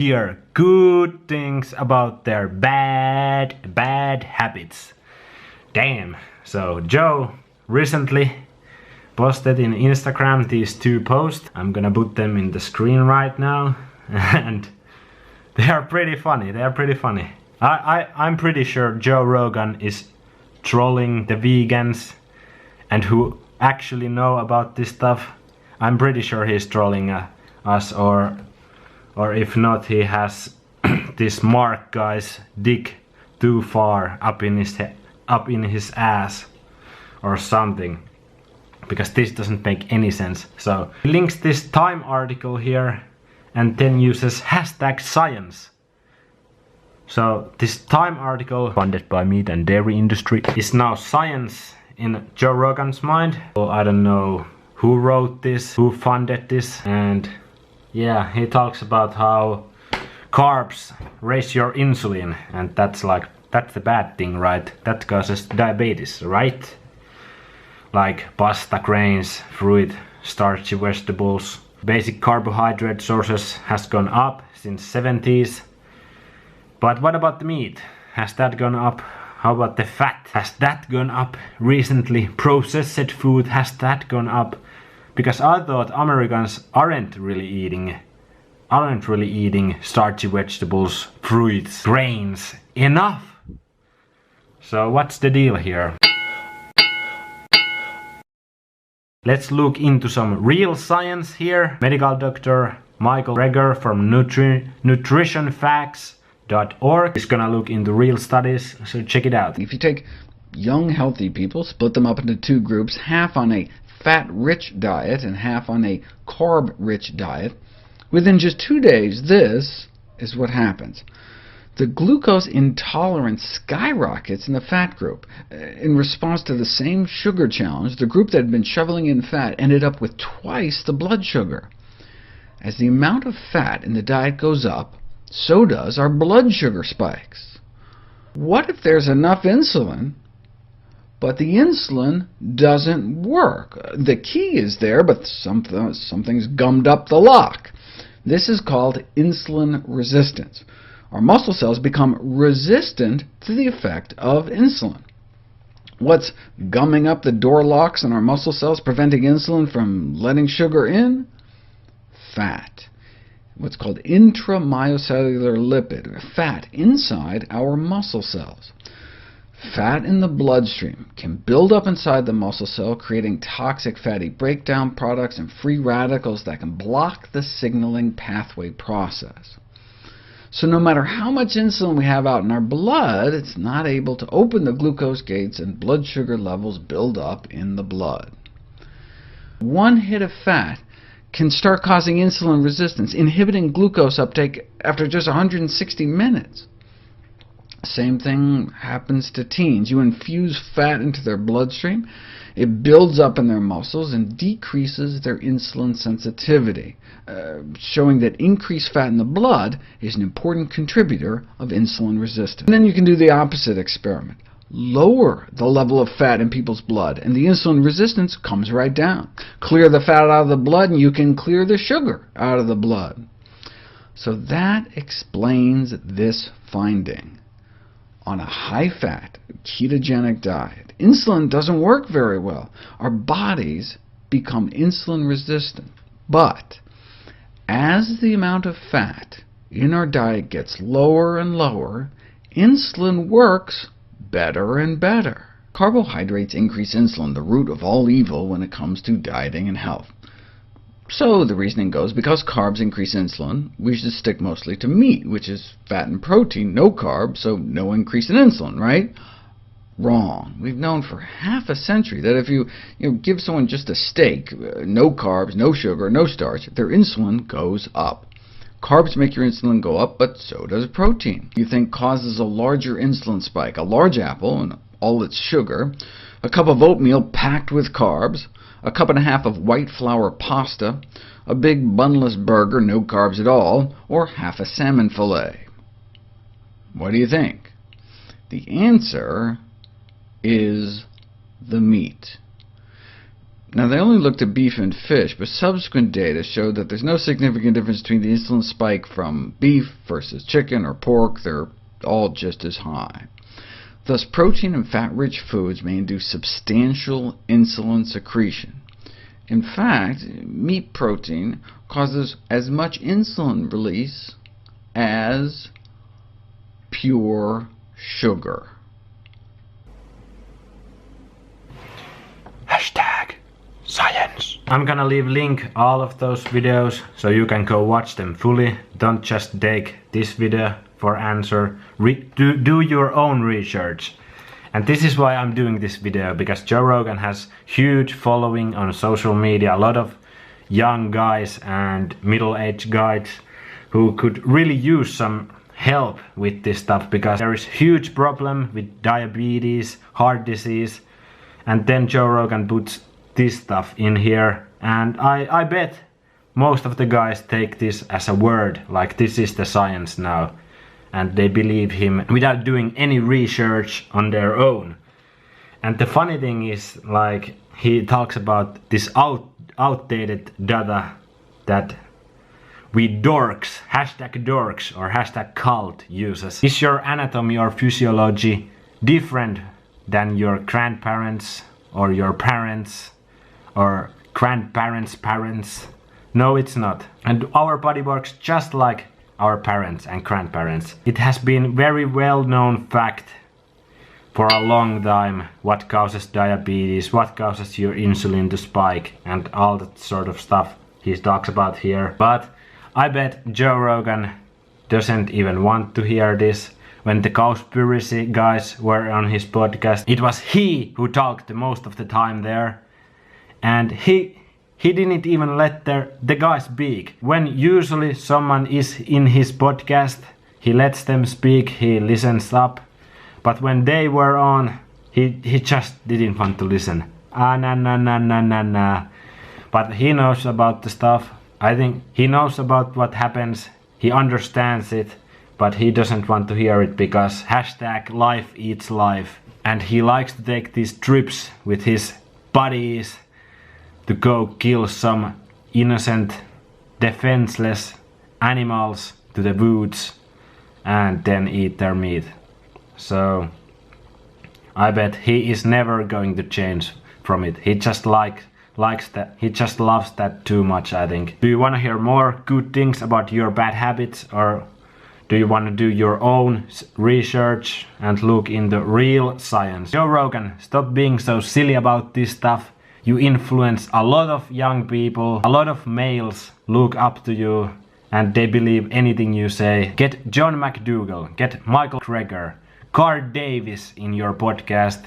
hear good things about their bad habits. Damn. So Joe recently posted in Instagram these two posts. I'm gonna put them in the screen right now. And they are pretty funny. I'm pretty sure Joe Rogan is trolling the vegans and who actually know about this stuff. I'm pretty sure he's trolling us, or if not, he has this Mark guy's dick too far up in his ass or something, because this doesn't make any sense. So he links this Time article here and then uses #science. So this Time article, funded by meat and dairy industry, is now science in Joe Rogan's mind. Well, I don't know who wrote this, who funded this, and yeah, he talks about how carbs raise your insulin, and that's the bad thing, right? That causes diabetes, right? Like pasta, grains, fruit, starchy vegetables. Basic carbohydrate sources has gone up since 70s. But what about the meat? Has that gone up? How about the fat? Has that gone up recently? Processed food, has that gone up? Because I thought Americans aren't really eating starchy vegetables, fruits, grains enough. So what's the deal here? Let's look into some real science here. Medical doctor McGregor from nutritionfacts.org is gonna look into real studies, so check it out. If you take young healthy people, split them up into two groups, half on a fat-rich diet and half on a carb-rich diet, within just 2 days, this is what happens. The glucose intolerance skyrockets in the fat group. In response to the same sugar challenge, the group that had been shoveling in fat ended up with twice the blood sugar. As the amount of fat in the diet goes up, so does our blood sugar spikes. What if there's enough insulin, but the insulin doesn't work? The key is there, but something's gummed up the lock. This is called insulin resistance. Our muscle cells become resistant to the effect of insulin. What's gumming up the door locks in our muscle cells, preventing insulin from letting sugar in? Fat. What's called intramyocellular lipid, fat inside our muscle cells. Fat in the bloodstream can build up inside the muscle cell, creating toxic fatty breakdown products and free radicals that can block the signaling pathway process. So no matter how much insulin we have out in our blood, it's not able to open the glucose gates and blood sugar levels build up in the blood. One hit of fat can start causing insulin resistance, inhibiting glucose uptake after just 160 minutes. Same thing happens to teens. You infuse fat into their bloodstream, it builds up in their muscles and decreases their insulin sensitivity, showing that increased fat in the blood is an important contributor of insulin resistance. And then you can do the opposite experiment. Lower the level of fat in people's blood, and the insulin resistance comes right down. Clear the fat out of the blood, and you can clear the sugar out of the blood. So that explains this finding. On a high-fat, ketogenic diet, insulin doesn't work very well. Our bodies become insulin resistant. But as the amount of fat in our diet gets lower and lower, insulin works better and better. Carbohydrates increase insulin, the root of all evil when it comes to dieting and health. So the reasoning goes, because carbs increase insulin, we should stick mostly to meat, which is fat and protein, no carbs, so no increase in insulin, right? Wrong. We've known for half a century that if you give someone just a steak, no carbs, no sugar, no starch, their insulin goes up. Carbs make your insulin go up, but so does protein. You think causes a larger insulin spike? A large apple and all its sugar, a cup of oatmeal packed with carbs, a cup and a half of white flour pasta, a big bunless burger, no carbs at all, or half a salmon fillet. What do you think? The answer is the meat. Now, they only looked at beef and fish, but subsequent data showed that there's no significant difference between the insulin spike from beef versus chicken or pork. They're all just as high. Thus, protein and fat-rich foods may induce substantial insulin secretion. In fact, meat protein causes as much insulin release as pure sugar. Hashtag science. I'm gonna leave link all of those videos so you can go watch them fully. Don't just take this video for answer. Do your own research. And this is why I'm doing this video, because Joe Rogan has huge following on social media. A lot of young guys and middle-aged guys who could really use some help with this stuff, because there is huge problem with diabetes, heart disease, and then Joe Rogan puts this stuff in here, and I bet most of the guys take this as a word, like this is the science now, and they believe him without doing any research on their own. And the funny thing is, like, he talks about this outdated data that we dorks, hashtag dorks or hashtag cult uses. Is your anatomy or physiology different than your grandparents or your parents or grandparents' parents? No, it's not. And our body works just like our parents and grandparents. It has been very well known fact for a long time what causes diabetes, what causes your insulin to spike, and all that sort of stuff he talks about here. But I bet Joe Rogan doesn't even want to hear this. When the conspiracy guys were on his podcast, it was he who talked the most of the time there, and he didn't even let the guys speak. When usually someone is in his podcast, he lets them speak, he listens up. But when they were on, he just didn't want to listen. Nah. But he knows about the stuff. I think he knows about what happens. He understands it, but he doesn't want to hear it because hashtag life eats life. And he likes to take these trips with his buddies to go kill some innocent, defenseless animals to the woods and then eat their meat. So I bet he is never going to change from it. He just likes that. He just loves that too much, I think. Do you want to hear more good things about your bad habits, or do you want to do your own research and look into real science? Joe Rogan, stop being so silly about this stuff. You influence a lot of young people, a lot of males look up to you and they believe anything you say. Get John McDougall, get Michael McGregor, Carl Davis in your podcast.